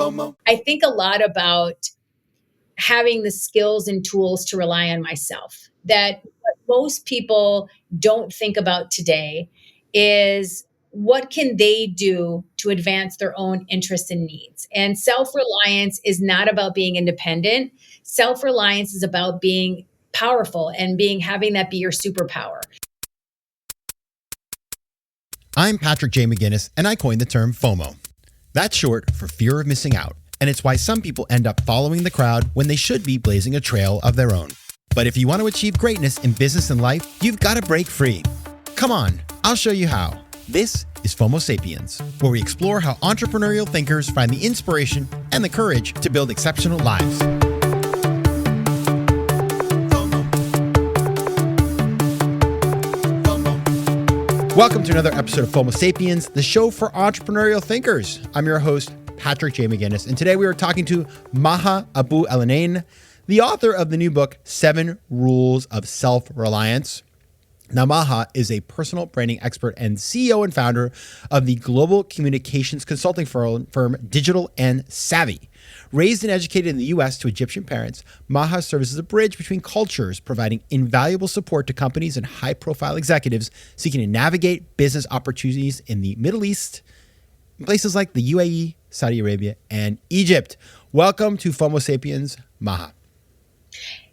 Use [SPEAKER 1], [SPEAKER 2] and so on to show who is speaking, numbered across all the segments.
[SPEAKER 1] I think a lot about having the skills and tools to rely on myself. That what most people don't think about today is what can they do to advance their own interests and needs. And self-reliance is not about being independent. Self-reliance is about being powerful and having that be your superpower.
[SPEAKER 2] I'm Patrick J. McGinnis, and I coined the term FOMO. That's short for fear of missing out, and it's why some people end up following the crowd when they should be blazing a trail of their own. But if you want to achieve greatness in business and life, you've got to break free. Come on, I'll show you how. This is FOMO Sapiens, where we explore how entrepreneurial thinkers find the inspiration and the courage to build exceptional lives. Welcome to another episode of FOMO Sapiens, the show for entrepreneurial thinkers. I'm your host, Patrick J. McGinnis, and today we are talking to Maha Abouelenein, the author of the new book, 7 Rules of Self-Reliance. Now, Maha is a personal branding expert and CEO and founder of the global communications consulting firm Digital and Savvy. Raised and educated in the U.S. to Egyptian parents, Maha serves as a bridge between cultures, providing invaluable support to companies and high-profile executives seeking to navigate business opportunities in the Middle East, in places like the UAE, Saudi Arabia, and Egypt. Welcome to FOMO Sapiens, Maha.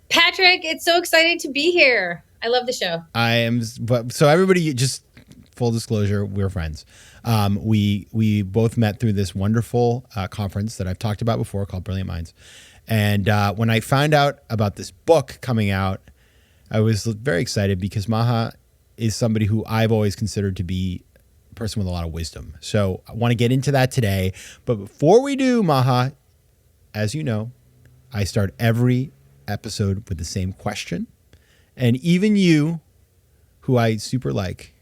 [SPEAKER 1] Patrick, it's so exciting to be here. I love the show.
[SPEAKER 2] So everybody, just full disclosure, we're friends. We both met through this wonderful conference that I've talked about before called Brilliant Minds. And when I found out about this book coming out, I was very excited because Maha is somebody who I've always considered to be a person with a lot of wisdom. So I want to get into that today. But before we do, Maha, as you know, I start every episode with the same question. And even you, who I super like,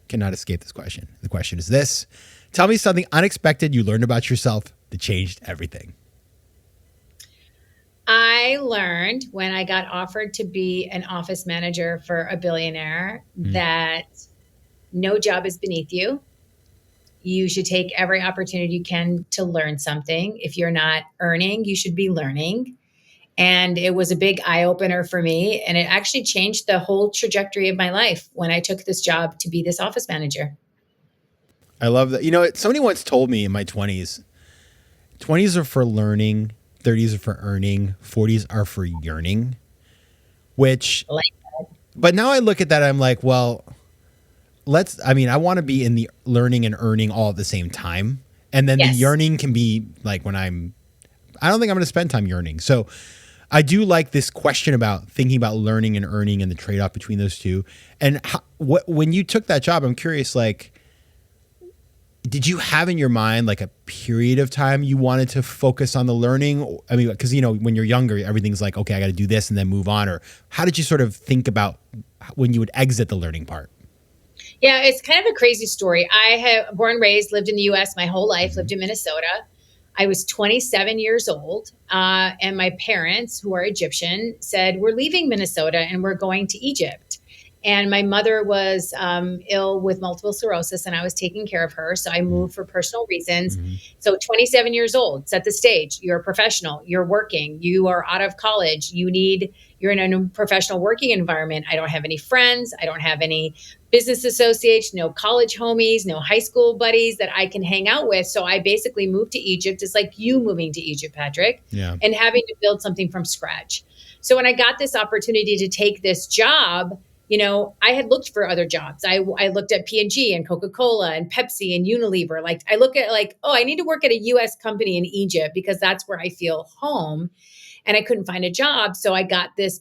[SPEAKER 2] cannot escape this question. The question is this: tell me something unexpected you learned about yourself that changed everything.
[SPEAKER 1] I learned when I got offered to be an office manager for a billionaire that no job is beneath you. You should take every opportunity you can to learn something. If you're not earning, you should be learning. And it was a big eye-opener for me. And it actually changed the whole trajectory of my life when I took this job to be this office manager.
[SPEAKER 2] I love that. You know, somebody once told me in my 20s are for learning, 30s are for earning, 40s are for yearning, but now I look at that, I'm like, well, I want to be in the learning and earning all at the same time. And then the yearning can be like when I don't think I'm going to spend time yearning. So I do like this question about thinking about learning and earning and the trade-off between those two. And when you took that job, I'm curious, like, did you have in your mind like a period of time you wanted to focus on the learning? I mean, because, you know, when you're younger, everything's like, okay, I got to do this and then move on. Or how did you sort of think about when you would exit the learning part?
[SPEAKER 1] Yeah, it's kind of a crazy story. I have born and raised, lived in the U.S. my whole life, lived in Minnesota. I was 27 years old, and my parents, who are Egyptian, said, we're leaving Minnesota and we're going to Egypt. And my mother was ill with multiple sclerosis, and I was taking care of her. So I moved for personal reasons. Mm-hmm. So 27 years old, set the stage. You're a professional. You're working. You are out of college. You're in a professional working environment. I don't have any friends. I don't have any business associates, no college homies, no high school buddies that I can hang out with. So I basically moved to Egypt. It's like you moving to Egypt, Patrick, and having to build something from scratch. So when I got this opportunity to take this job, you know, I had looked for other jobs. I looked at P&G and Coca-Cola and Pepsi and Unilever. Like I look at I need to work at a U.S. company in Egypt because that's where I feel home. And I couldn't find a job. So I got this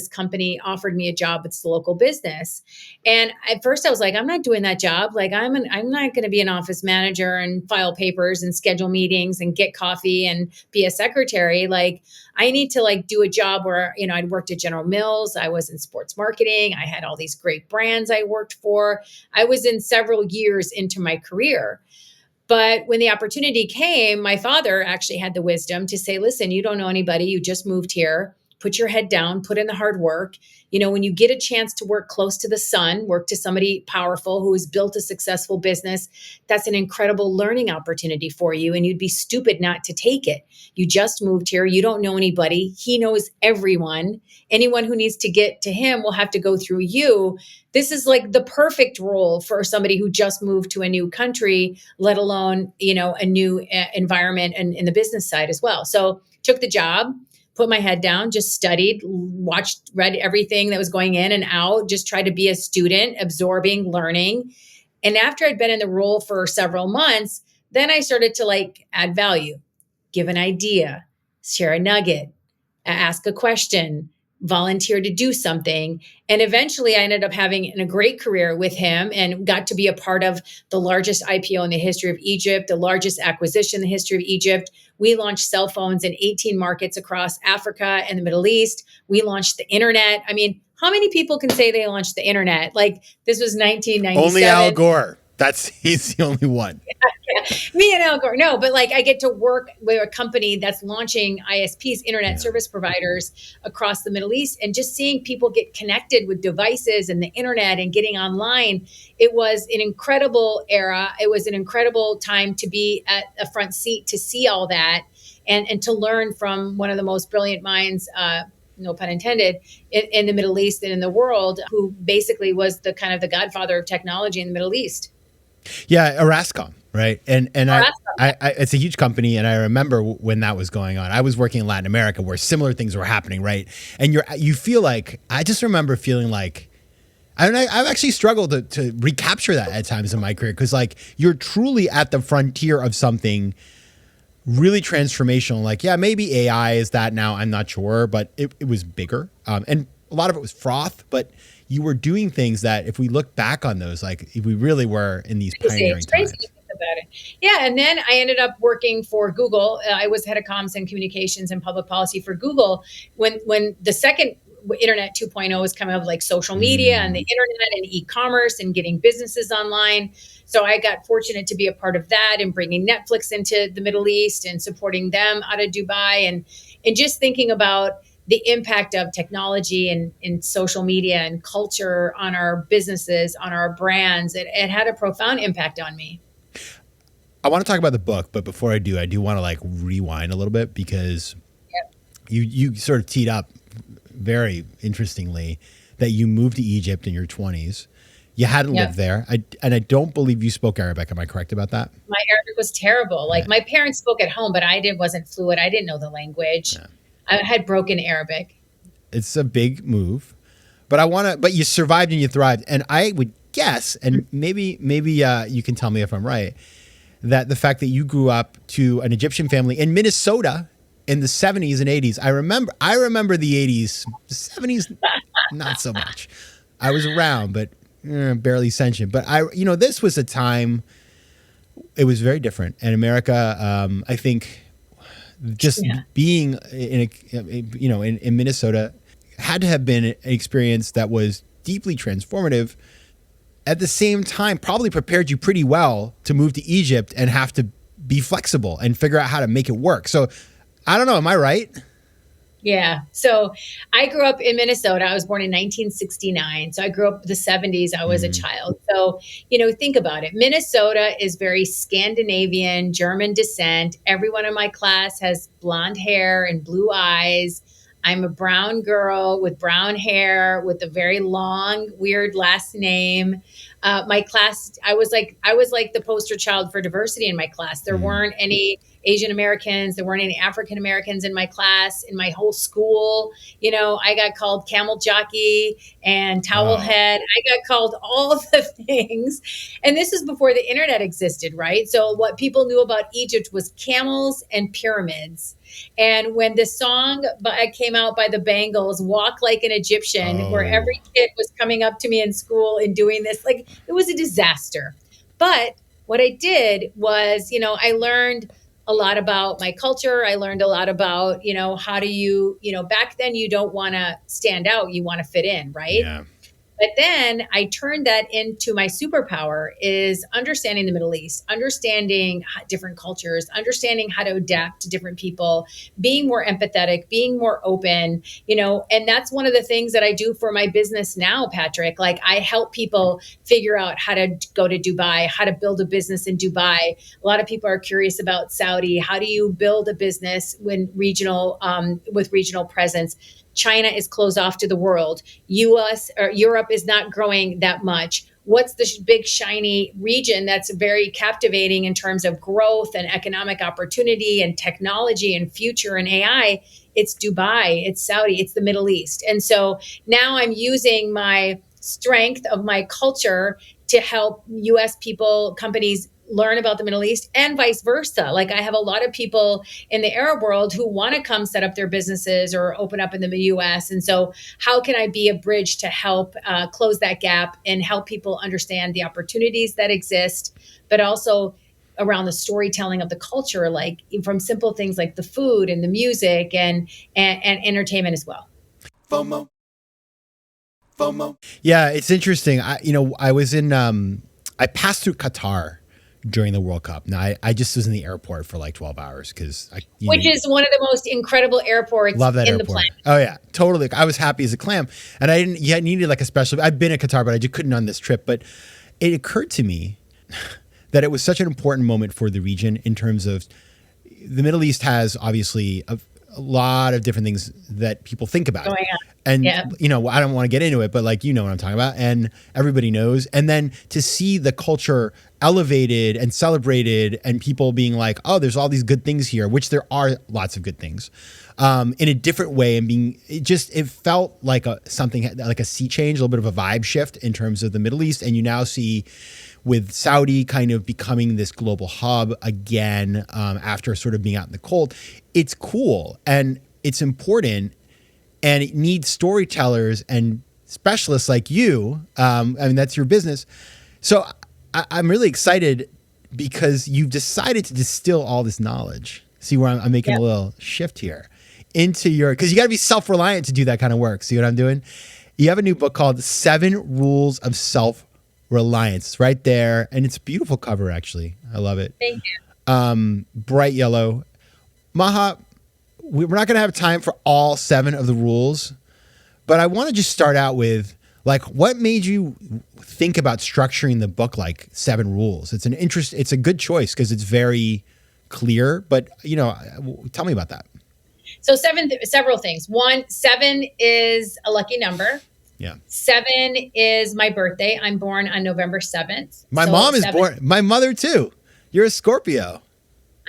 [SPEAKER 1] company offered me a job. It's the local business. And at first I was like, I'm not doing that job. Like I'm not going to be an office manager and file papers and schedule meetings and get coffee and be a secretary. Like I need to do a job where, you know, I'd worked at General Mills. I was in sports marketing. I had all these great brands I worked for. I was in several years into my career. But when the opportunity came, my father actually had the wisdom to say, listen, you don't know anybody. You just moved here. put your head down, put in the hard work. When you get a chance to work close to the sun, work to somebody powerful who has built a successful business, that's an incredible learning opportunity for you. And you'd be stupid not to take it. You just moved here. You don't know anybody. He knows everyone. Anyone who needs to get to him will have to go through you. This is like the perfect role for somebody who just moved to a new country, let alone, a new environment and in the business side as well. So took the job, put my head down, just studied, watched, read everything that was going in and out, just tried to be a student, absorbing, learning. And after I'd been in the role for several months, then I started to add value, give an idea, share a nugget, ask a question, volunteer to do something. And eventually I ended up having a great career with him and got to be a part of the largest IPO in the history of Egypt, the largest acquisition in the history of Egypt. We launched cell phones in 18 markets across Africa and the Middle East. We launched the internet. I mean, how many people can say they launched the internet? This was 1997.
[SPEAKER 2] Only Al Gore. He's the only one.
[SPEAKER 1] Yeah. Me and Al Gore. No, but I get to work with a company that's launching ISPs, internet service providers across the Middle East, and just seeing people get connected with devices and the internet and getting online. It was an incredible era. It was an incredible time to be at a front seat to see all that and to learn from one of the most brilliant minds, no pun intended, in the Middle East and in the world, who basically was the kind of the godfather of technology in the Middle East.
[SPEAKER 2] Yeah, Erascom, right? And I it's a huge company, and I remember when that was going on. I was working in Latin America where similar things were happening, right? And you feel like, I just remember feeling like, I've actually struggled to recapture that at times in my career, because you're truly at the frontier of something really transformational. Yeah, maybe AI is that now, I'm not sure, but it was bigger, and a lot of it was froth, but you were doing things that, if we look back on those, we really were in these pioneering times.
[SPEAKER 1] About it. Yeah. And then I ended up working for Google. I was head of comms and communications and public policy for Google when the second internet 2.0 was coming up, social media and the internet and e-commerce and getting businesses online. So I got fortunate to be a part of that and bringing Netflix into the Middle East and supporting them out of Dubai, and just thinking about the impact of technology and social media and culture on our businesses, on our brands. It had a profound impact on me.
[SPEAKER 2] I want to talk about the book, but before I do want to rewind a little bit, because you sort of teed up very interestingly that you moved to Egypt in your 20s. You hadn't lived there. I don't believe you spoke Arabic. Am I correct about that?
[SPEAKER 1] My Arabic was terrible. My parents spoke at home, but I wasn't fluent. I didn't know the language. Yeah. I had broken Arabic.
[SPEAKER 2] It's a big move, but you survived and you thrived. And I would guess, and maybe you can tell me if I'm right, that the fact that you grew up to an Egyptian family in Minnesota in the 70s and 80s. I remember the 80s, the 70s, not so much. I was around, but barely sentient. But this was a time, it was very different. And America, I think, just being in Minnesota had to have been an experience that was deeply transformative. At the same time, probably prepared you pretty well to move to Egypt and have to be flexible and figure out how to make it work. So I don't know, am I right?
[SPEAKER 1] Yeah. So I grew up in Minnesota. I was born in 1969. So I grew up in the 70s. I was a child. So, think about it. Minnesota is very Scandinavian, German descent. Everyone in my class has blonde hair and blue eyes. I'm a brown girl with brown hair with a very long, weird last name. My class, I was like the poster child for diversity in my class. There weren't any Asian Americans. There weren't any African Americans in my class, in my whole school. I got called camel jockey and towel head. I got called all of the things. And this is before the internet existed, right? So what people knew about Egypt was camels and pyramids. And when the song came out by the Bangles, Walk Like an Egyptian, where every kid was coming up to me in school and doing this, it was a disaster. But what I did was, I learned a lot about my culture. I learned a lot about, how do you, back then you don't want to stand out. You want to fit in, right?
[SPEAKER 2] Yeah.
[SPEAKER 1] But then I turned that into my superpower is understanding the Middle East, understanding different cultures, understanding how to adapt to different people, being more empathetic, being more open, and that's one of the things that I do for my business now, Patrick. Like I help people figure out how to go to Dubai, how to build a business in Dubai. A lot of people are curious about Saudi. How do you build a business when with regional presence? China is closed off to the world. US or Europe is not growing that much. What's the big shiny region that's very captivating in terms of growth and economic opportunity and technology and future and AI? It's Dubai, it's Saudi, it's the Middle East. And so now I'm using my strength of my culture to help US people, companies learn about the Middle East and vice versa. Like I have a lot of people in the Arab world who want to come set up their businesses or open up in the US. And so how can I be a bridge to help close that gap and help people understand the opportunities that exist, but also around the storytelling of the culture, like from simple things like the food and the music and entertainment as well.
[SPEAKER 2] FOMO. Yeah, it's interesting. I passed through Qatar during the World Cup. Now, I just was in the airport for like 12 hours
[SPEAKER 1] which is one of the most incredible airports
[SPEAKER 2] love that
[SPEAKER 1] in
[SPEAKER 2] airport.
[SPEAKER 1] the planet.
[SPEAKER 2] Oh yeah, totally. I was happy as a clam, and I didn't yet needed like a special. I've been at Qatar, but I just couldn't on this trip. But it occurred to me that it was such an important moment for the region in terms of the Middle East has obviously a lot of different things that people think about.
[SPEAKER 1] Going on.
[SPEAKER 2] And,
[SPEAKER 1] Yeah.
[SPEAKER 2] I don't want to get into it, but like, what I'm talking about. And everybody knows. And then to see the culture elevated and celebrated and people being like, oh, there's all these good things here, which there are lots of good things in a different way. And it felt like something like a sea change, a little bit of a vibe shift in terms of the Middle East. And you now see with Saudi kind of becoming this global hub again after sort of being out in the cold. It's cool and it's important. And it needs storytellers and specialists like you. That's your business. So I'm really excited because you've decided to distill all this knowledge. See where I'm making a little shift here into because you got to be self-reliant to do that kind of work. See what I'm doing? You have a new book called 7 Rules of Self-Reliance. It's right there. And it's a beautiful cover, actually. I love it.
[SPEAKER 1] Thank you.
[SPEAKER 2] Bright yellow. Maha, we're not going to have time for all 7 of the rules, but I want to just start out with like, what made you think about structuring the book like 7 rules? It's a good choice because it's very clear, but tell me about that.
[SPEAKER 1] So several things. 1, 7 is a lucky number.
[SPEAKER 2] Yeah.
[SPEAKER 1] 7 is my birthday. I'm born on November 7th.
[SPEAKER 2] My mom is born. My mother too. You're a Scorpio.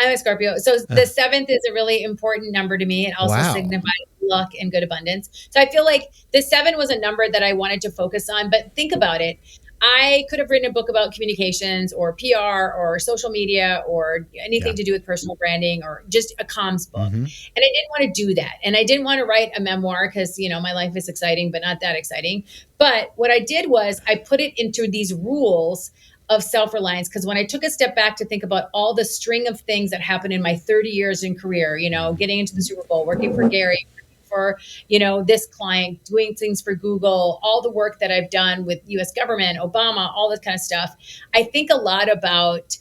[SPEAKER 1] I'm a Scorpio. So the 7th is a really important number to me. It also signifies luck and good abundance. So I feel like the 7 was a number that I wanted to focus on, but think about it. I could have written a book about communications or PR or social media or anything to do with personal branding or just a comms book. Mm-hmm. And I didn't want to do that. And I didn't want to write a memoir because, my life is exciting, but not that exciting. But what I did was I put it into these rules of self-reliance. Because when I took a step back to think about all the string of things that happened in my 30 years in career, getting into the Super Bowl, working for Gary, for, this client, doing things for Google, all the work that I've done with US government, Obama, all this kind of stuff. I think a lot about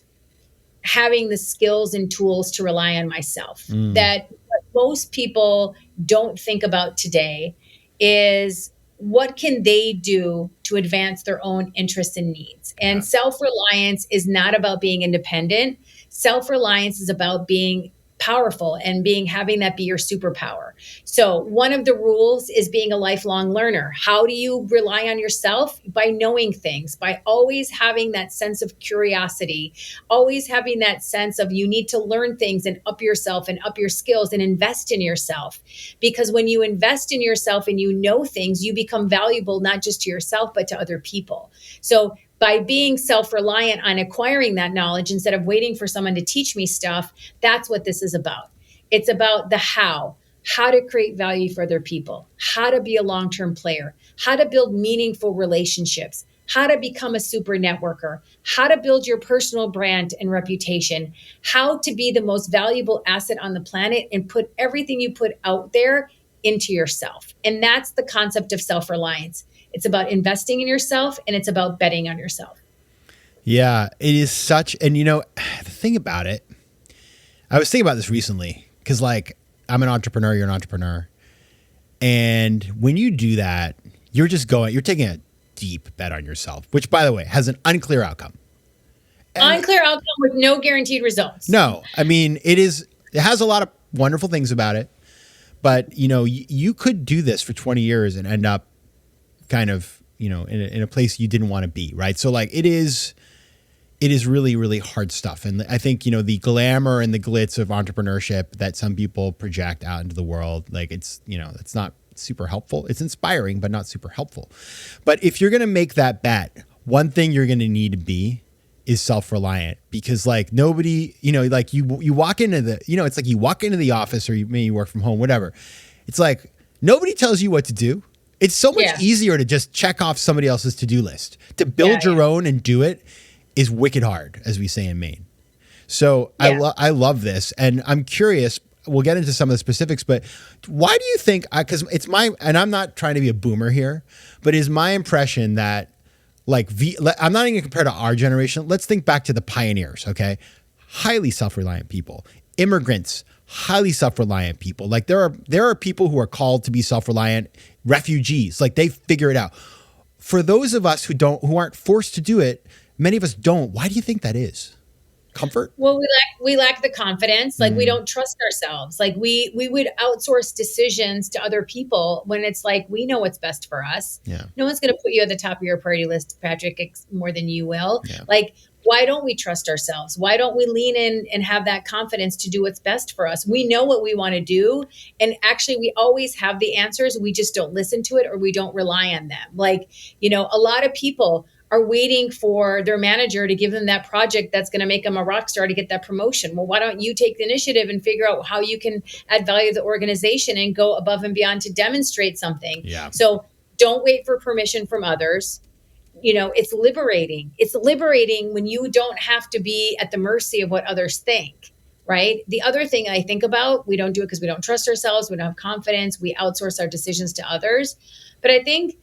[SPEAKER 1] having the skills and tools to rely on myself. That what most people don't think about today is what can they do to advance their own interests and needs? And self-reliance is not about being independent. Self-reliance is about being powerful and having that be your superpower. So one of the rules is being a lifelong learner. How do you rely on yourself? By knowing things, by always having that sense of curiosity, always having that sense of you need to learn things and up yourself and up your skills and invest in yourself. Because when you invest in yourself and you know things, you become valuable, not just to yourself, but to other people. So by being self-reliant on acquiring that knowledge instead of waiting for someone to teach me stuff, that's what this is about. It's about the how to create value for other people, how to be a long-term player, how to build meaningful relationships, how to become a super networker, how to build your personal brand and reputation, how to be the most valuable asset on the planet and put everything you put out there into yourself. And that's the concept of self-reliance. It's about investing in yourself, and it's about betting on yourself.
[SPEAKER 2] Yeah, it is such, and the thing about it, I was thinking about this recently because like I'm an entrepreneur, you're an entrepreneur. And when you do that, you're taking a deep bet on yourself, which by the way has an unclear outcome.
[SPEAKER 1] Unclear outcome with no guaranteed results.
[SPEAKER 2] No, I mean, it has a lot of wonderful things about it, but you could do this for 20 years and end up kind of, in a place you didn't want to be. Right. So like it is really, really hard stuff. And I think, the glamour and the glitz of entrepreneurship that some people project out into the world, like it's not super helpful. It's inspiring, but not super helpful. But if you're going to make that bet, one thing you're going to need to be is self-reliant, because like nobody, like you walk into the, it's like you walk into the office or maybe you work from home, whatever. It's like nobody tells you what to do. It's so much easier to just check off somebody else's to-do list. To build your own and do it is wicked hard, as we say in Maine. So I love this. And I'm curious, we'll get into some of the specifics, but why do you think, because and I'm not trying to be a boomer here, but is my impression that I'm not even going to compare to our generation. Let's think back to the pioneers, okay? Highly self-reliant people. Immigrants, highly self-reliant people. Like there are people who are called to be self-reliant, refugees, like they figure it out. For those of us who aren't forced to do it, many of us don't. Why do you think that is? Comfort?
[SPEAKER 1] Well, we lack the confidence. Like we don't trust ourselves. Like we would outsource decisions to other people when it's like, we know what's best for us.
[SPEAKER 2] Yeah.
[SPEAKER 1] No one's going to put you at the top of your priority list, Patrick, more than you will.
[SPEAKER 2] Yeah.
[SPEAKER 1] Like, why don't we trust ourselves? Why don't we lean in and have that confidence to do what's best for us? We know what we want to do. And actually, we always have the answers. We just don't listen to it, or we don't rely on them. Like, a lot of people are waiting for their manager to give them that project that's going to make them a rock star to get that promotion. Well, why don't you take the initiative and figure out how you can add value to the organization and go above and beyond to demonstrate something?
[SPEAKER 2] Yeah.
[SPEAKER 1] So don't wait for permission from others. It's liberating. It's liberating when you don't have to be at the mercy of what others think, right? The other thing I think about, we don't do it because we don't trust ourselves. We don't have confidence. We outsource our decisions to others. But I think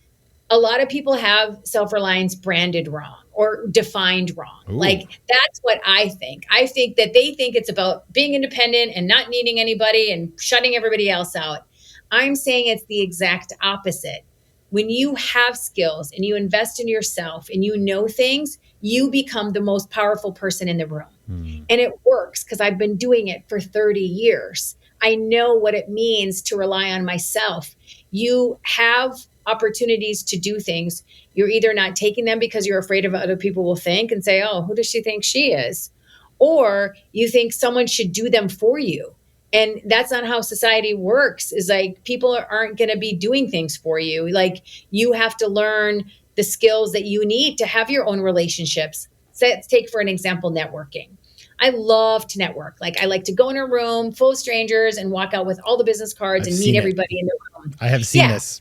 [SPEAKER 1] a lot of people have self-reliance branded wrong or defined wrong.
[SPEAKER 2] Ooh.
[SPEAKER 1] Like that's what I think. I think that they think it's about being independent and not needing anybody and shutting everybody else out. I'm saying it's the exact opposite. When you have skills and you invest in yourself and you know things, you become the most powerful person in the room. And it works because I've been doing it for 30 years. I know what it means to rely on myself. You have opportunities to do things. You're either not taking them because you're afraid of what other people will think and say, oh, who does she think she is? Or you think someone should do them for you. And that's not how society works. Is like people aren't going to be doing things for you. Like you have to learn the skills that you need to have your own relationships. So let's take for an example, networking. I love to network. Like I like to go in a room full of strangers and walk out with all the business cards and meet everybody in the room.
[SPEAKER 2] I have seen this.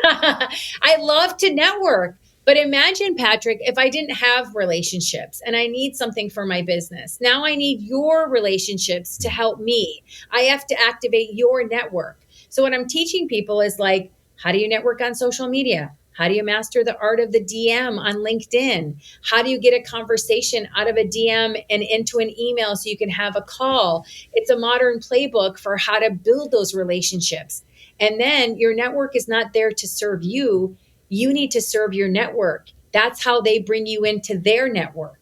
[SPEAKER 1] I love to network. But imagine, Patrick, if I didn't have relationships and I need something for my business. Now I need your relationships to help me. I have to activate your network. So what I'm teaching people is like, how do you network on social media? How do you master the art of the DM on LinkedIn? How do you get a conversation out of a DM and into an email so you can have a call? It's a modern playbook for how to build those relationships. And then your network is not there to serve you. You need to serve your network. That's how they bring you into their network.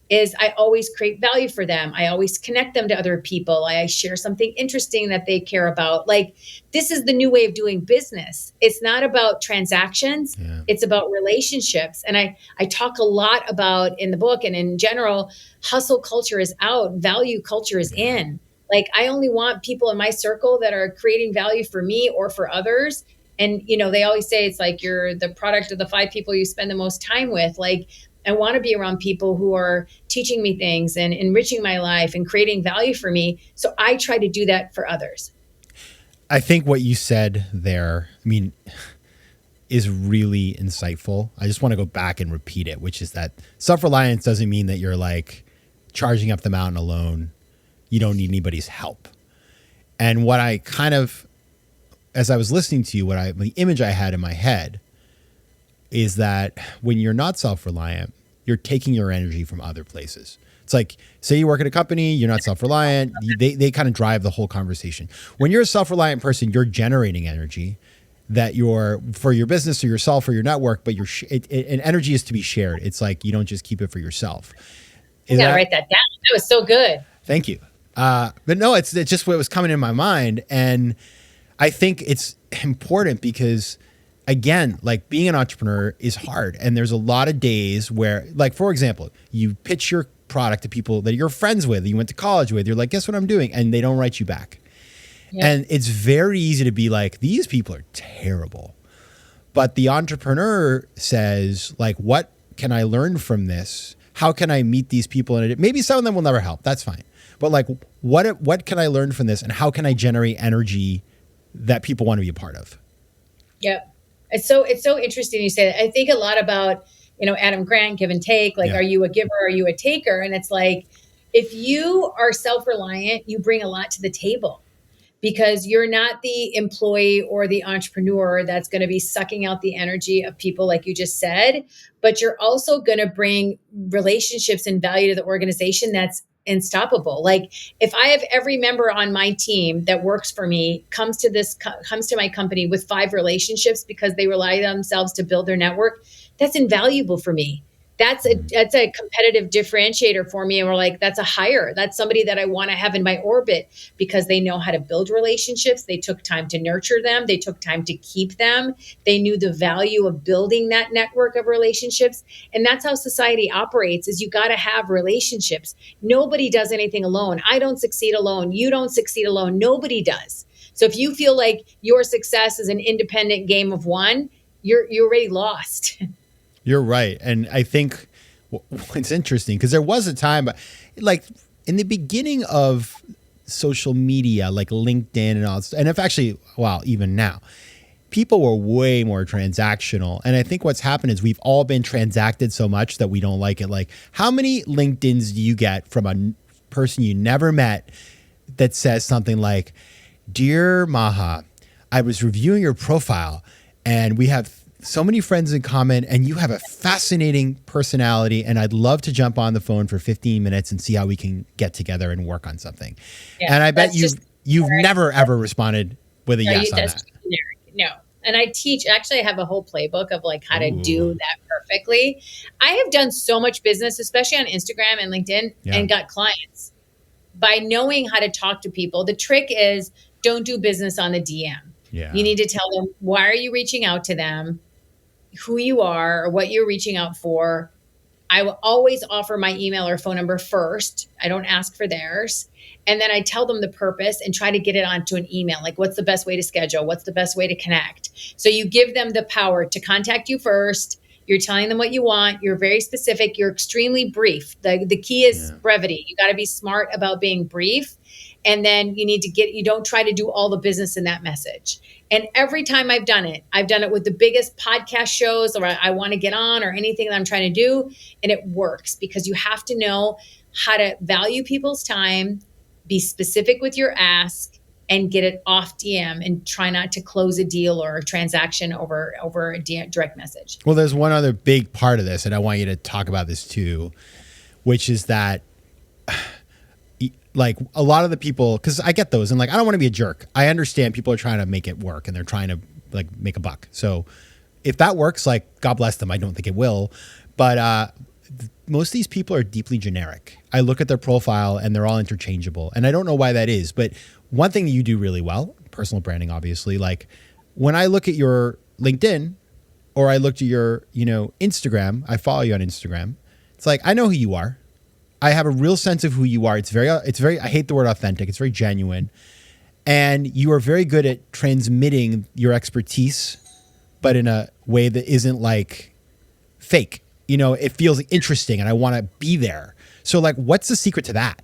[SPEAKER 1] Is I always create value for them. I always connect them to other people. I share something interesting that they care about. Like this is the new way of doing business. It's not about transactions. Yeah. It's about relationships. And I talk a lot about in the book and in general, hustle culture is out, value culture is in. Like I only want people in my circle that are creating value for me or for others. And, they always say it's like you're the product of the 5 people you spend the most time with. Like I want to be around people who are teaching me things and enriching my life and creating value for me. So I try to do that for others.
[SPEAKER 2] I think what you said there, is really insightful. I just want to go back and repeat it, which is that self-reliance doesn't mean that you're like charging up the mountain alone. You don't need anybody's help. And what I kind of, as I was listening to you, the image I had in my head is that when you're not self-reliant, you're taking your energy from other places. It's like, say you work at a company, you're not self-reliant, they kind of drive the whole conversation. When you're a self-reliant person, you're generating energy that you're for your business or yourself or your network, but and energy is to be shared. It's like, you don't just keep it for yourself.
[SPEAKER 1] I gotta write that down. That was so good.
[SPEAKER 2] Thank you. But no, it's just what was coming in my mind. And I think it's important because, again, like being an entrepreneur is hard. And there's a lot of days where, like, for example, you pitch your product to people that you're friends with, you went to college with, you're like, guess what I'm doing? And they don't write you back. Yep. And it's very easy to be like, these people are terrible. But the entrepreneur says, like, what can I learn from this? How can I meet these people? And maybe some of them will never help. That's fine. But like, what can I learn from this? And how can I generate energy that people want to be a part of?
[SPEAKER 1] Yep. It's so interesting you say that. I think a lot about, Adam Grant, give and take, like, Are you a giver? Are you a taker? And it's like, if you are self-reliant, you bring a lot to the table because you're not the employee or the entrepreneur that's going to be sucking out the energy of people, like you just said, but you're also going to bring relationships and value to the organization that's unstoppable. Like if I have every member on my team that works for me comes to my company with 5 relationships because they rely on themselves to build their network, that's invaluable for me. That's a competitive differentiator for me. And we're like, that's somebody that I want to have in my orbit because they know how to build relationships. They took time to nurture them. They took time to keep them. They knew the value of building that network of relationships. And that's how society operates, is you got to have relationships. Nobody does anything alone. I don't succeed alone. You don't succeed alone. Nobody does. So if you feel like your success is an independent game of one, you're already lost.
[SPEAKER 2] You're right. And I think it's interesting because there was a time, like in the beginning of social media, like LinkedIn and all, and if actually, well, even now, people were way more transactional. And I think what's happened is we've all been transacted so much that we don't like it. Like, how many LinkedIns do you get from a person you never met that says something like, "Dear Maha, I was reviewing your profile and we have so many friends in common and you have a fascinating personality and I'd love to jump on the phone for 15 minutes and see how we can get together and work on something." Yeah, and I bet you've never ever responded with a yes on that.
[SPEAKER 1] No. And I have a whole playbook of like how to do that perfectly. I have done so much business, especially on Instagram and LinkedIn, and got clients by knowing how to talk to people. The trick is, don't do business on the DM. Yeah. You need to tell them, why are you reaching out to them, who you are, or what you're reaching out for. I will always offer my email or phone number first. I don't ask for theirs. And then I tell them the purpose and try to get it onto an email. Like, what's the best way to schedule? What's the best way to connect? So you give them the power to contact you first. You're telling them what you want. You're very specific. You're extremely brief. The key is brevity. You got to be smart about being brief. And then you don't try to do all the business in that message. And every time I've done it with the biggest podcast shows or I want to get on or anything that I'm trying to do. And it works because you have to know how to value people's time, be specific with your ask, and get it off DM and try not to close a deal or a transaction over a direct message.
[SPEAKER 2] Well, there's one other big part of this, and I want you to talk about this too, which is that like a lot of the people, because I get those and like, I don't want to be a jerk. I understand people are trying to make it work and they're trying to like make a buck. So if that works, like, God bless them. I don't think it will. But most of these people are deeply generic. I look at their profile and they're all interchangeable. And I don't know why that is. But one thing that you do really well, personal branding, obviously, like when I look at your LinkedIn or I looked at your, Instagram, I follow you on Instagram. It's like, I know who you are. I have a real sense of who you are. It's very, I hate the word authentic. It's very genuine. And you are very good at transmitting your expertise, but in a way that isn't like fake. It feels interesting and I want to be there. So like, what's the secret to that?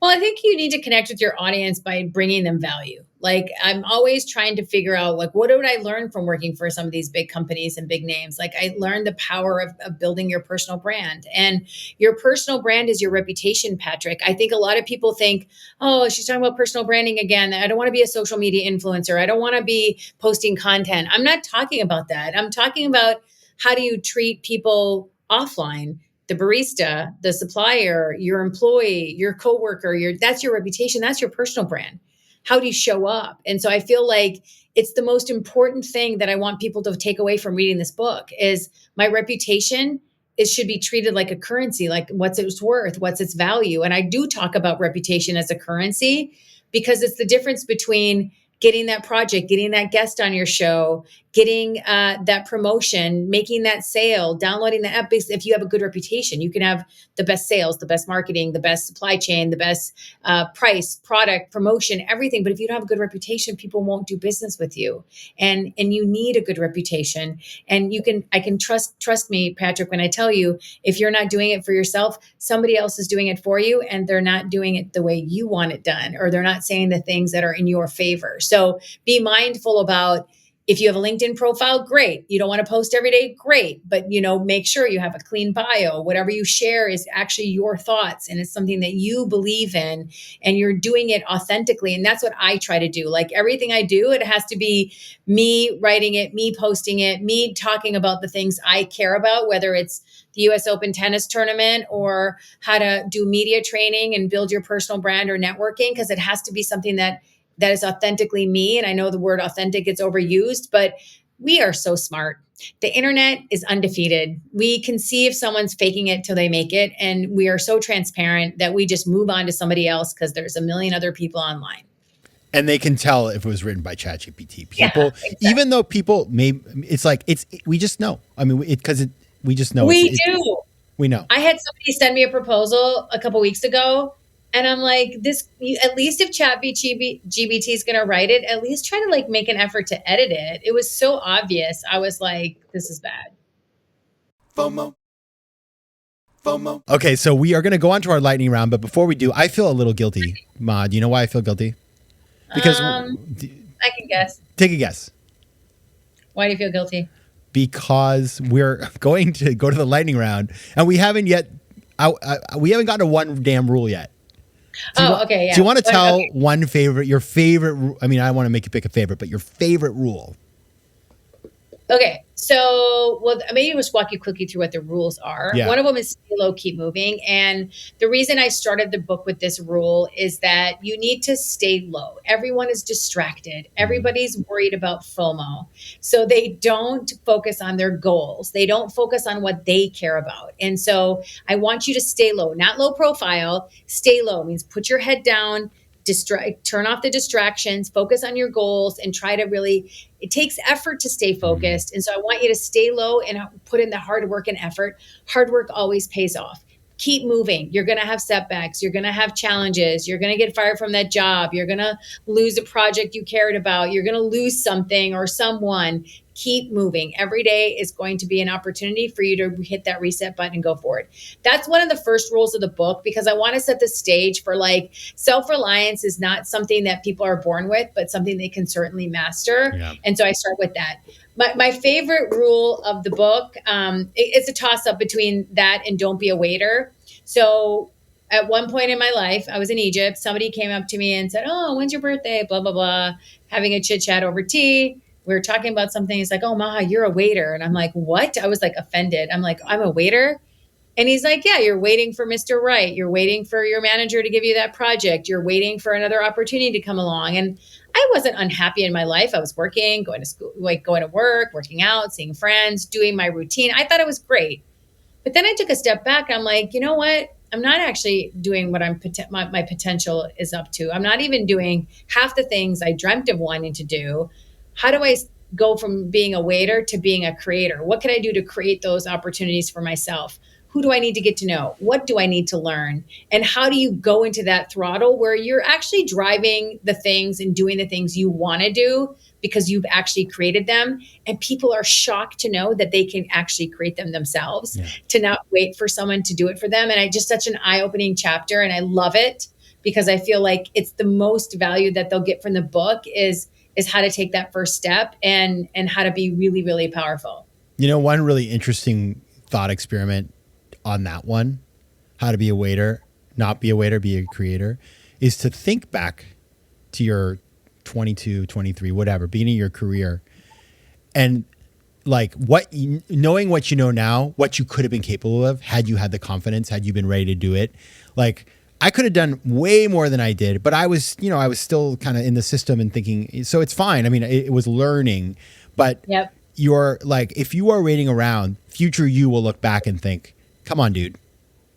[SPEAKER 1] Well, I think you need to connect with your audience by bringing them value. Like I'm always trying to figure out like, what did I learn from working for some of these big companies and big names? Like I learned the power of building your personal brand, and your personal brand is your reputation, Patrick. I think a lot of people think, oh, she's talking about personal branding again. I don't want to be a social media influencer. I don't want to be posting content. I'm not talking about that. I'm talking about how do you treat people offline, the barista, the supplier, your employee, your coworker, that's your reputation, that's your personal brand. How do you show up? And so I feel like it's the most important thing that I want people to take away from reading this book is my reputation. It should be treated like a currency, like what's its worth, what's its value. And I do talk about reputation as a currency because it's the difference between getting that project, getting that guest on your show, getting that promotion, making that sale, downloading the app. If you have a good reputation, you can have the best sales, the best marketing, the best supply chain, the best price, product, promotion, everything. But if you don't have a good reputation, people won't do business with you. And you need a good reputation. And I can trust me, Patrick, when I tell you, if you're not doing it for yourself, somebody else is doing it for you, and they're not doing it the way you want it done, or they're not saying the things that are in your favor. So be mindful about, if you have a LinkedIn profile, great. You don't want to post every day, great. But, make sure you have a clean bio. Whatever you share is actually your thoughts, and it's something that you believe in, and you're doing it authentically. And that's what I try to do. Like everything I do, it has to be me writing it, me posting it, me talking about the things I care about, whether it's the US Open tennis tournament or how to do media training and build your personal brand or networking, because it has to be something that is authentically me. And I know the word authentic gets overused, but we are so smart. The internet is undefeated. We can see if someone's faking it till they make it. And we are so transparent that we just move on to somebody else because there's a million other people online.
[SPEAKER 2] And they can tell if it was written by ChatGPT. People,
[SPEAKER 1] Yeah, exactly.
[SPEAKER 2] Even though people we just know. I mean, we just know.
[SPEAKER 1] We do.
[SPEAKER 2] We know.
[SPEAKER 1] I had somebody send me a proposal a couple weeks ago, and I'm like, at least if ChatGPT is going to write it, at least try to like make an effort to edit it. It was so obvious. I was like, this is bad.
[SPEAKER 2] FOMO. Okay, so we are going to go on to our lightning round, but before we do, I feel a little guilty. Ma, do you know why I feel guilty? Because
[SPEAKER 1] I can guess.
[SPEAKER 2] Take a guess.
[SPEAKER 1] Why do you feel guilty?
[SPEAKER 2] Because we're going to go to the lightning round, and we haven't gotten to one damn rule yet.
[SPEAKER 1] Okay. Yeah.
[SPEAKER 2] Do you want to tell your favorite? I mean, I want to make you pick a favorite, but your favorite rule.
[SPEAKER 1] Okay. So, maybe I'll just walk you quickly through what the rules are.
[SPEAKER 2] Yeah.
[SPEAKER 1] One of them is stay low, keep moving. And the reason I started the book with this rule is that you need to stay low. Everyone is distracted. Everybody's worried about FOMO. So they don't focus on their goals. They don't focus on what they care about. And so I want you to stay low, not low profile. Stay low means put your head down, turn off the distractions, focus on your goals, and try to really, it takes effort to stay focused. And so I want you to stay low and put in the hard work and effort. Hard work always pays off. Keep moving. You're going to have setbacks. You're going to have challenges. You're going to get fired from that job. You're going to lose a project you cared about. You're going to lose something or someone. Keep moving. Every day is going to be an opportunity for you to hit that reset button and go forward. That's one of the first rules of the book, because I want to set the stage for like self-reliance is not something that people are born with, but something they can certainly master.
[SPEAKER 2] Yeah.
[SPEAKER 1] And so I start with that. My favorite rule of the book, it's a toss-up between that and don't be a waiter. So at one point in my life, I was in Egypt. Somebody came up to me and said, oh, when's your birthday? Blah, blah, blah. Having a chit chat over tea. We were talking about something. He's like, oh, Maha, you're a waiter. And I'm like, what? I was like offended. I'm like, I'm a waiter? And he's like, yeah, you're waiting for Mr. Right. You're waiting for your manager to give you that project. You're waiting for another opportunity to come along. And I wasn't unhappy in my life. I was working, going to school, like going to work, working out, seeing friends, doing my routine. I thought it was great. But then I took a step back. I'm like, you know what? I'm not actually doing what my potential is up to. I'm not even doing half the things I dreamt of wanting to do. How do I go from being a waiter to being a creator? What can I do to create those opportunities for myself? Who do I need to get to know? What do I need to learn? And how do you go into that throttle where you're actually driving the things and doing the things you want to do because you've actually created them? And people are shocked to know that they can actually create them themselves, to not wait for someone to do it for them. And I just such an eye-opening chapter, and I love it because I feel like it's the most value that they'll get from the book is how to take that first step and how to be really, really powerful.
[SPEAKER 2] One really interesting thought experiment on that one, how to be a waiter, not be a waiter, be a creator, is to think back to your 22, 23, whatever, beginning of your career, and like knowing what you know now, what you could have been capable of had you had the confidence, had you been ready to do it. Like I could have done way more than I did, but I was still kind of in the system and thinking, so it's fine. I mean, it was learning, but
[SPEAKER 1] Yep.
[SPEAKER 2] You're like, if you are waiting around, future you will look back and think, come on, dude.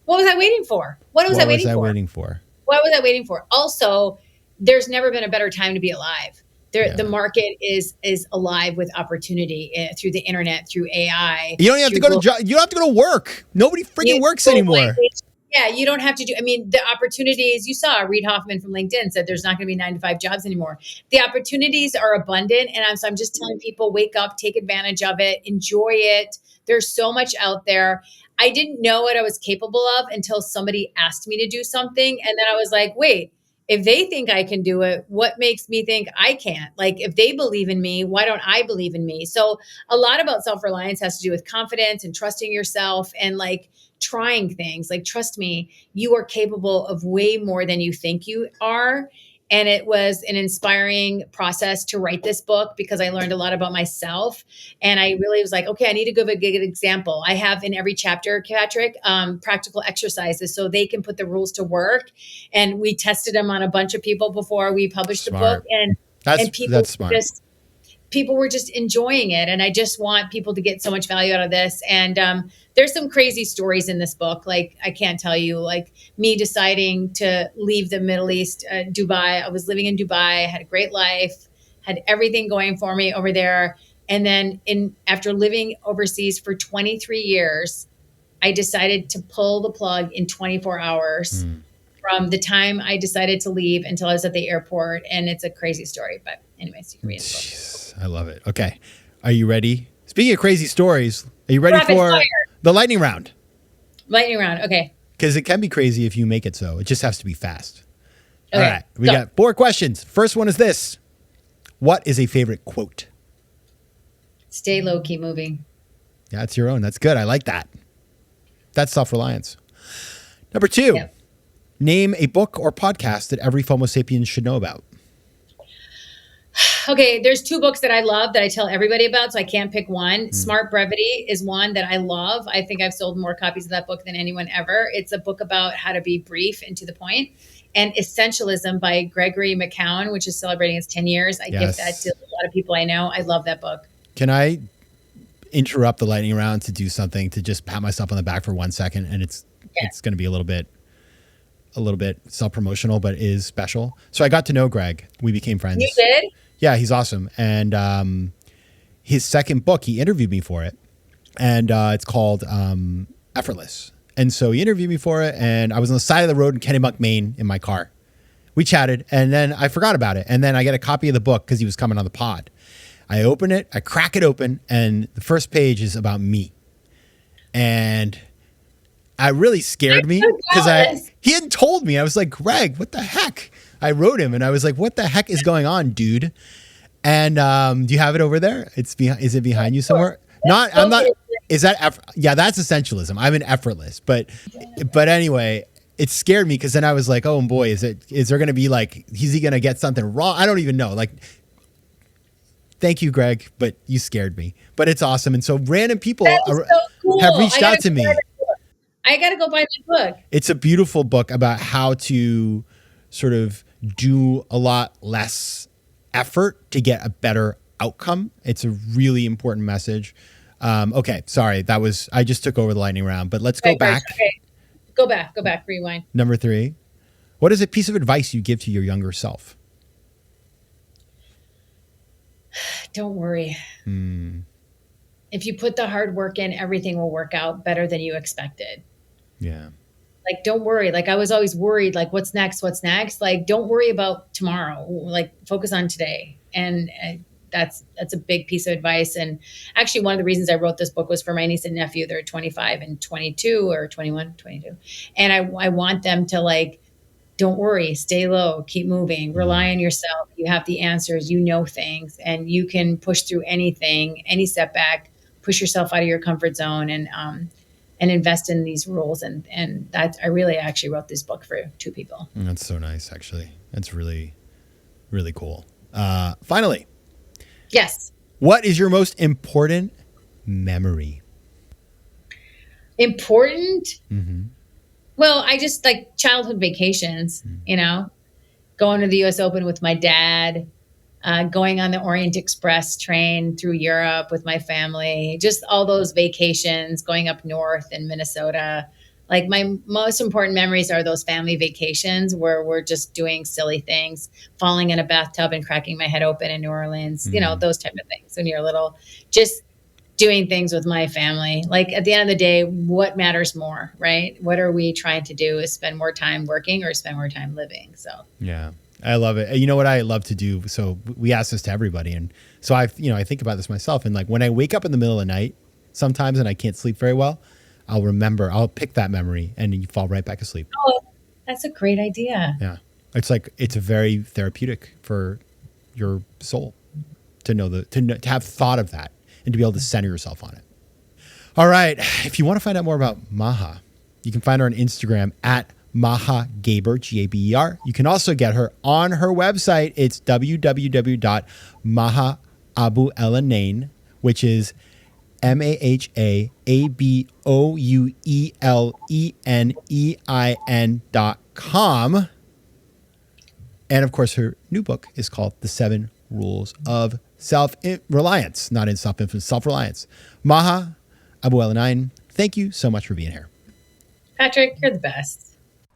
[SPEAKER 1] What was I waiting for? What was I waiting for? What was I waiting for? Also, there's never been a better time to be alive. The market is alive with opportunity through the internet, through AI.
[SPEAKER 2] You don't have to go to you don't have to go to work. Nobody freaking works anymore.
[SPEAKER 1] Yeah, you don't have to do. I mean, the opportunities you saw. Reid Hoffman from LinkedIn said there's not going to be 9-to-5 jobs anymore. The opportunities are abundant, and I'm just telling people, wake up, take advantage of it, enjoy it. There's so much out there. I didn't know what I was capable of until somebody asked me to do something, and then I was like, wait. If they think I can do it, what makes me think I can't? Like, if they believe in me, why don't I believe in me? So a lot about self-reliance has to do with confidence and trusting yourself and like trying things. Like, trust me, you are capable of way more than you think you are. And it was an inspiring process to write this book because I learned a lot about myself. And I really was like, okay, I need to give a good example. I have in every chapter, Patrick, practical exercises so they can put the rules to work. And we tested them on a bunch of people before we published the book. And
[SPEAKER 2] that's smart.
[SPEAKER 1] People were just enjoying it. And I just want people to get so much value out of this. And there's some crazy stories in this book. Like, I can't tell you, like me deciding to leave the Middle East, Dubai. I was living in Dubai, had a great life, had everything going for me over there. And then after living overseas for 23 years, I decided to pull the plug in 24 hours. From the time I decided to leave until I was at the airport. And it's a crazy story, but anyways, you can read the book.
[SPEAKER 2] I love it. Okay. Are you ready? Speaking of crazy stories, are you ready for the lightning round?
[SPEAKER 1] Lightning round. Okay.
[SPEAKER 2] Because it can be crazy if you make it so. It just has to be fast.
[SPEAKER 1] Okay,
[SPEAKER 2] all right. We got 4 questions. First one is this. What is a favorite quote?
[SPEAKER 1] Stay low, keep moving.
[SPEAKER 2] Yeah, that's your own. That's good. I like that. That's self-reliance. Number 2. Yep. Name a book or podcast that every FOMO Sapiens should know about.
[SPEAKER 1] Okay, there's 2 books that I love that I tell everybody about, so I can't pick one. Smart Brevity is one that I love. I think I've sold more copies of that book than anyone ever. It's a book about how to be brief and to the point. And Essentialism by Gregory McCown, which is celebrating its 10 years. I give that to a lot of people I know. I love that book.
[SPEAKER 2] Can I interrupt the lightning round to do something, to just pat myself on the back for 1 second? And it's going to be a little bit self-promotional, but is special. So I got to know Greg. We became friends.
[SPEAKER 1] You did?
[SPEAKER 2] Yeah, he's awesome. And his second book, he interviewed me for it. And it's called Effortless. And so he interviewed me for it. And I was on the side of the road in Kennebunk, Maine in my car. We chatted. And then I forgot about it. And then I get a copy of the book because he was coming on the pod. I open it. I crack it open. And the first page is about me. And it really scared me because he hadn't told me. I was like, Greg, what the heck? I wrote him and I was like, what the heck is going on, dude? And do you have it over there? Is it behind you somewhere? I'm not. Is that? Yeah, that's essentialism. I'm an effortless, but anyway, it scared me because then I was like, oh boy, is there going to be like, is he going to get something wrong? I don't even know. Like, thank you, Greg, but you scared me. But it's awesome, and so random people have reached out to me.
[SPEAKER 1] I got to go buy that book.
[SPEAKER 2] It's a beautiful book about how to sort of do a lot less effort to get a better outcome. It's a really important message. Okay, sorry. I just took over the lightning round, but let's go back.
[SPEAKER 1] Okay. Go back, rewind.
[SPEAKER 2] Number 3. What is a piece of advice you give to your younger self?
[SPEAKER 1] Don't worry. If you put the hard work in, everything will work out better than you expected.
[SPEAKER 2] Yeah.
[SPEAKER 1] Like, don't worry. Like, I was always worried, like, what's next? Like, don't worry about tomorrow. Like, focus on today. And that's a big piece of advice. And actually, one of the reasons I wrote this book was for my niece and nephew. They're 25 and 22 or 21, 22. And I want them to, like, don't worry, stay low, keep moving, rely on yourself. You have the answers, you know things, and you can push through anything, any setback, push yourself out of your comfort zone and invest in these rules. And that I really actually wrote this book for two people.
[SPEAKER 2] That's so nice, actually. That's really, really cool. Finally.
[SPEAKER 1] Yes.
[SPEAKER 2] What is your most important memory?
[SPEAKER 1] Important?
[SPEAKER 2] Mm-hmm.
[SPEAKER 1] Well, I just like childhood vacations, going to the US Open with my dad, going on the Orient Express train through Europe with my family, just all those vacations, going up north in Minnesota. Like my most important memories are those family vacations where we're just doing silly things, falling in a bathtub and cracking my head open in New Orleans, those type of things when you're little, just doing things with my family. Like at the end of the day, what matters more, right? What are we trying to do? Is spend more time working or spend more time living? So
[SPEAKER 2] yeah, I love it. You know what I love to do? So we ask this to everybody. And so I think about this myself. And like when I wake up in the middle of the night sometimes and I can't sleep very well, I'll pick that memory and you fall right back asleep.
[SPEAKER 1] Oh, that's a great idea.
[SPEAKER 2] Yeah. It's very therapeutic for your soul to have thought of that and to be able to center yourself on it. All right. If you want to find out more about Maha, you can find her on Instagram at Maha Gaber, Gaber. You can also get her on her website. It's www.mahaabouelenein, which is MahaAbouelenein.com. And of course, her new book is called The 7 Rules of Self-Reliance, not in self-influence, self-reliance. Maha Abouelenein, thank you so much for being here.
[SPEAKER 1] Patrick, you're the best.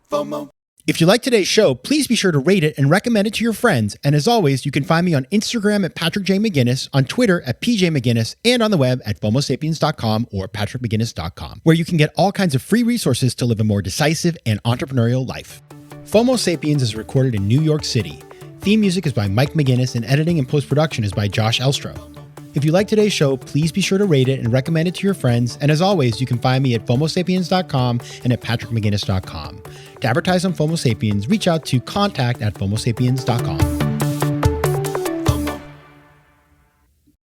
[SPEAKER 2] FOMO. If you like today's show, please be sure to rate it and recommend it to your friends. And as always, you can find me on Instagram at Patrick J. McGinnis, on Twitter at PJ McGinnis, and on the web at FOMOSapiens.com or PatrickMcGinnis.com, where you can get all kinds of free resources to live a more decisive and entrepreneurial life. FOMO Sapiens is recorded in New York City. Theme music is by Mike McGinnis, and editing and post-production is by Josh Elstro. If you like today's show, please be sure to rate it and recommend it to your friends. And as always, you can find me at FOMOSapiens.com and at PatrickMcGinnis.com. To advertise on FOMO Sapiens, reach out to contact@FOMOSapiens.com.